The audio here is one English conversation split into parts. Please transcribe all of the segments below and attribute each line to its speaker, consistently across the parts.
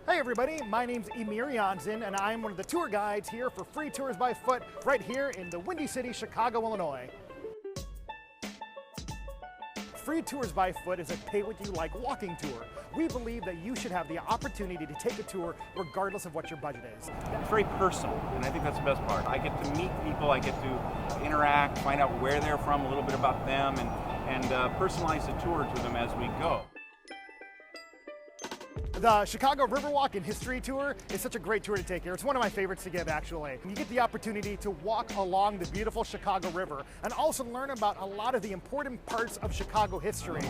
Speaker 1: Hey everybody, my name's Emir Jansen and I'm one of the tour guides here for Free Tours by Foot right here in the Windy City, Chicago, Illinois. Free Tours by Foot is a pay-what-you-like walking tour. We believe that you should have the opportunity to take a tour regardless of what your budget is.
Speaker 2: It's very personal, and I think that's the best part. I get to meet people, I get to interact, find out where they're from, a little bit about them, and personalize the tour to them as we go.
Speaker 1: The Chicago Riverwalk and History Tour is such a great tour to take here. It's one of my favorites to give, actually. You get the opportunity to walk along the beautiful Chicago River and also learn about a lot of the important parts of Chicago history.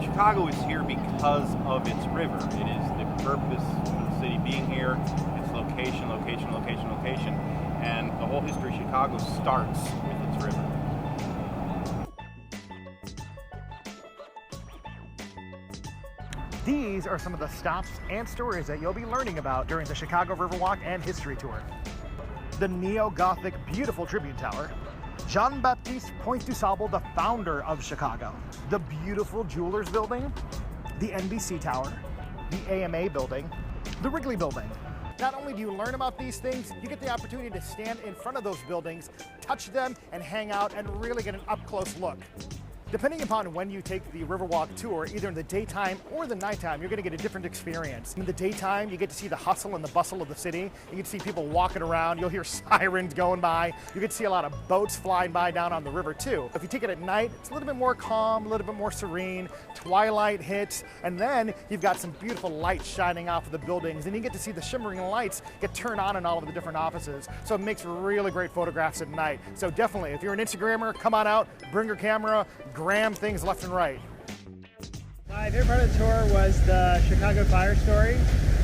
Speaker 2: Chicago is here because of its river. It is the purpose of the city being here, its location, location, location, location, and the whole history of Chicago starts with its river.
Speaker 1: These are some of the stops and stories that you'll be learning about during the Chicago Riverwalk and History Tour. The neo-Gothic beautiful tribune tower, Jean-Baptiste Point du Sable, the founder of Chicago, the beautiful Jewelers Building, the NBC Tower, the AMA Building, the Wrigley Building. Not only do you learn about these things, you get the opportunity to stand in front of those buildings, touch them, and hang out and really get an up-close look. Depending upon when you take the Riverwalk tour, either in the daytime or the nighttime, you're going to get a different experience. In the daytime, you get to see the hustle and the bustle of the city. You get to see people walking around. You'll hear sirens going by. You get to see a lot of boats flying by down on the river, too. If you take it at night, it's a little bit more calm, a little bit more serene. Twilight hits, and then you've got some beautiful lights shining off of the buildings, and you get to see the shimmering lights get turned on in all of the different offices. So it makes really great photographs at night. So definitely, if you're an Instagrammer, come on out, bring your camera, gram things left and right.
Speaker 3: My favorite part of the tour was the Chicago fire story.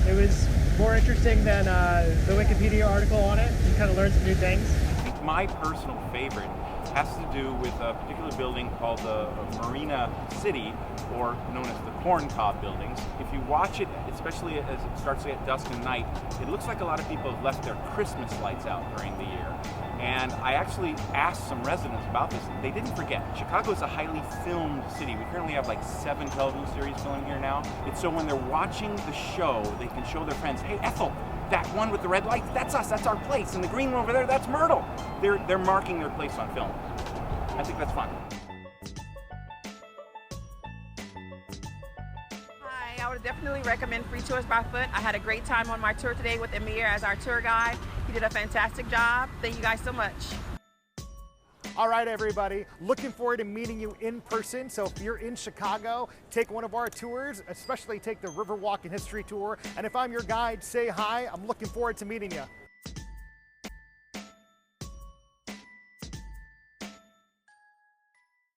Speaker 3: It was more interesting than the Wikipedia article on it. You kind of learned some new things.
Speaker 2: I think my personal favorite has to do with a particular building called the Marina City, or known as the Corn Cob Buildings. If you watch it, especially as it starts to get dusk and night, it looks like a lot of people have left their Christmas lights out during the year. And I actually asked some residents about this. They didn't forget. Chicago is a highly filmed city. We currently have like 7 television series filming here now. It's so when they're watching the show, they can show their friends, hey, Ethel, that one with the red lights, that's us, that's our place. And the green one over there, that's Myrtle. They're marking their place on film. I think that's fun.
Speaker 4: I would definitely recommend Free Tours by Foot. I had a great time on my tour today with Emir as our tour guide. He did a fantastic job. Thank you guys so much.
Speaker 1: All right, everybody, looking forward to meeting you in person. So if you're in Chicago, take one of our tours, especially take the Riverwalk and History Tour. And if I'm your guide, say hi. I'm looking forward to meeting you.